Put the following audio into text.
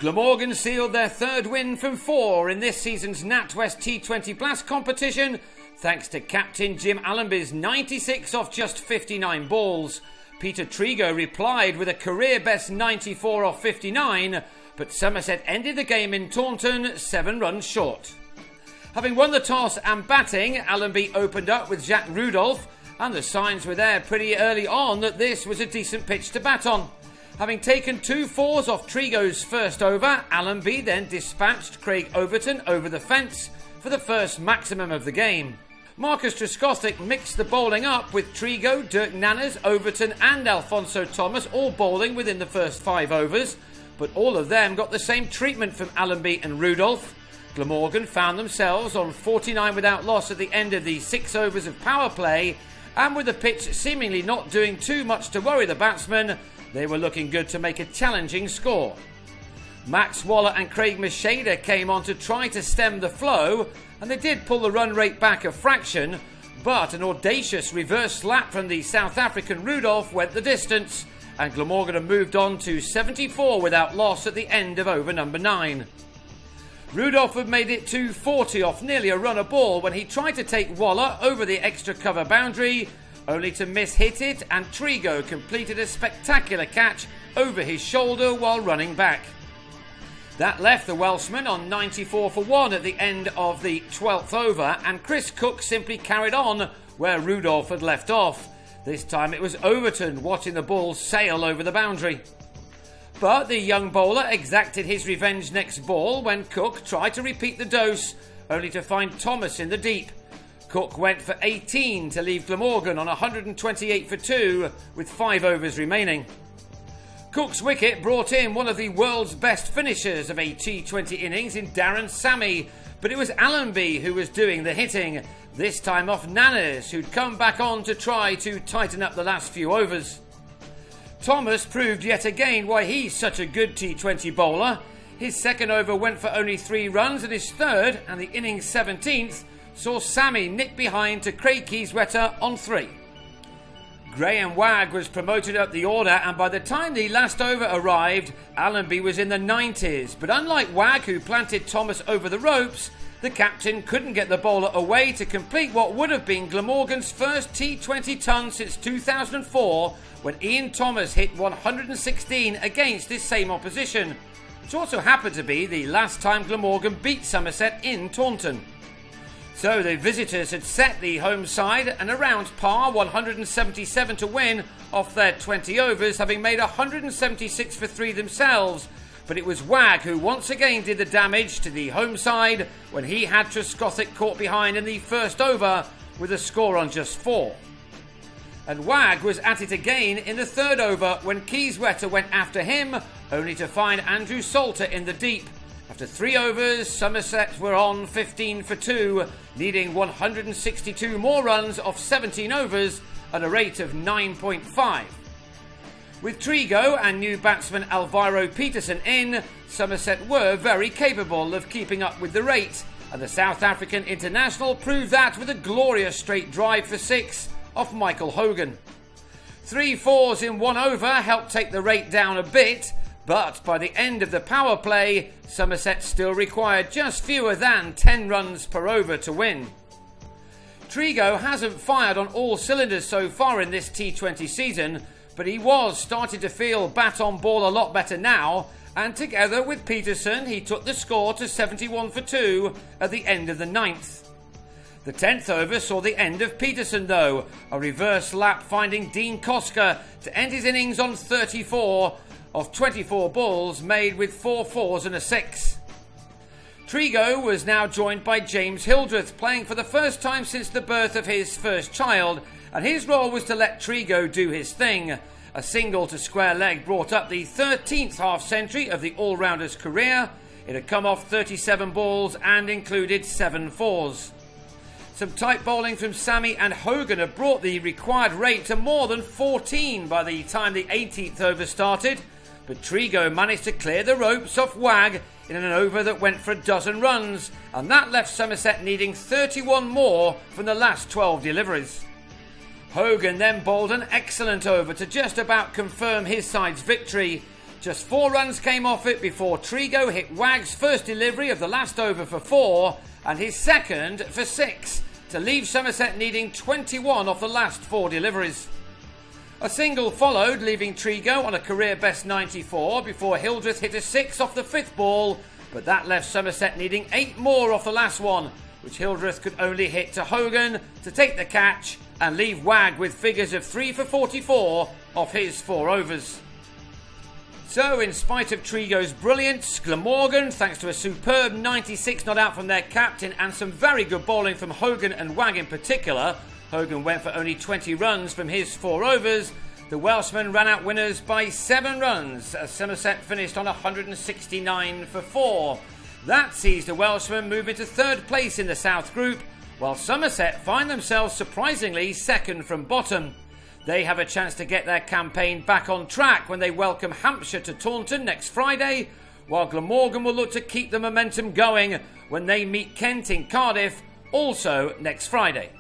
Glamorgan sealed their third win from 4 in this season's NatWest T20 Blast competition, thanks to captain Jim Allenby's 96 off just 59 balls. Peter Trigo replied with a career-best 94 off 59, but Somerset ended the game in Taunton 7 runs short. Having won the toss and batting, Allenby opened up with Jacques Rudolph, and the signs were there pretty early on that this was a decent pitch to bat on. Having taken 2 fours off Trigo's first over, Allenby then dispatched Craig Overton over the fence for the first maximum of the game. Marcus Trescothick mixed the bowling up with Trigo, Dirk Nanners, Overton and Alfonso Thomas all bowling within the first 5 overs, but all of them got the same treatment from Allenby and Rudolph. Glamorgan found themselves on 49 without loss at the end of the 6 overs of power play, and with the pitch seemingly not doing too much to worry the batsmen, they were looking good to make a challenging score. Max Waller and Craig Macheda came on to try to stem the flow, and they did pull the run rate back a fraction, but an audacious reverse slap from the South African Rudolph went the distance, and Glamorgan have moved on to 74 without loss at the end of over number 9. Rudolph had made it 240 off nearly a run a ball when he tried to take Waller over the extra cover boundary, only to miss-hit it, and Trigo completed a spectacular catch over his shoulder while running back. That left the Welshman on 94 for 1 at the end of the 12th over, and Chris Cook simply carried on where Rudolph had left off. This time it was Overton watching the ball sail over the boundary. But the young bowler exacted his revenge next ball when Cook tried to repeat the dose, only to find Thomas in the deep. Cook went for 18 to leave Glamorgan on 128 for 2 with 5 overs remaining. Cook's wicket brought in one of the world's best finishers of a T20 innings in Darren Sammy, but it was Allenby who was doing the hitting, this time off Nanners, who'd come back on to try to tighten up the last few overs. Thomas proved yet again why he's such a good T20 bowler. His second over went for only 3 runs, and his third, and the innings 17th, saw Sammy nick behind to Craig Kieswetter on 3. Graham Wagg was promoted up the order, and by the time the last over arrived, Allenby was in the 90s. But unlike Wagg, who planted Thomas over the ropes, the captain couldn't get the bowler away to complete what would have been Glamorgan's first T20 ton since 2004, when Ian Thomas hit 116 against this same opposition, which also happened to be the last time Glamorgan beat Somerset in Taunton. So the visitors had set the home side and around par 177 to win off their 20 overs, having made 176 for 3 themselves. But it was Wagg who once again did the damage to the home side when he had Trescothick caught behind in the first over with a score on just 4. And Wagg was at it again in the third over when Kieswetter went after him, only to find Andrew Salter in the deep. After 3 overs, Somerset were on 15 for 2, needing 162 more runs off 17 overs at a rate of 9.5. With Trigo and new batsman Alvaro Peterson in, Somerset were very capable of keeping up with the rate, and the South African international proved that with a glorious straight drive for 6 off Michael Hogan. 3 fours in 1 over helped take the rate down a bit, but by the end of the power play, Somerset still required just fewer than 10 runs per over to win. Trigo hasn't fired on all cylinders so far in this T20 season, but he was starting to feel bat on ball a lot better now, and together with Peterson he took the score to 71 for 2 at the end of the 9th. The 10th over saw the end of Peterson though, a reverse lap finding Dean Koska to end his innings on 34 of 24 balls made with 4 fours and a 6. Trigo was now joined by James Hildreth, playing for the first time since the birth of his first child, and his role was to let Trigo do his thing. A single to square leg brought up the 13th half-century of the all-rounder's career. It had come off 37 balls and included 7 fours. Some tight bowling from Sammy and Hogan had brought the required rate to more than 14 by the time the 18th over started, but Trigo managed to clear the ropes off Wagg in an over that went for a dozen runs, and that left Somerset needing 31 more from the last 12 deliveries. Hogan then bowled an excellent over to just about confirm his side's victory. Just 4 runs came off it before Trigo hit Wag's first delivery of the last over for 4 and his second for 6 to leave Somerset needing 21 off the last 4 deliveries. A single followed, leaving Trigo on a career best 94 before Hildreth hit a 6 off the 5th ball, but that left Somerset needing 8 more off the last one, which Hildreth could only hit to Hogan to take the catch and leave Wag with figures of 3 for 44 off his 4 overs. So, in spite of Trigo's brilliance, Glamorgan, thanks to a superb 96 not out from their captain and some very good bowling from Hogan and Wag in particular, Hogan went for only 20 runs from his 4 overs, the Welshmen ran out winners by 7 runs as Somerset finished on 169 for 4. That sees the Welshmen move into 3rd place in the South Group, while Somerset find themselves surprisingly 2nd from bottom. They have a chance to get their campaign back on track when they welcome Hampshire to Taunton next Friday, while Glamorgan will look to keep the momentum going when they meet Kent in Cardiff, also next Friday.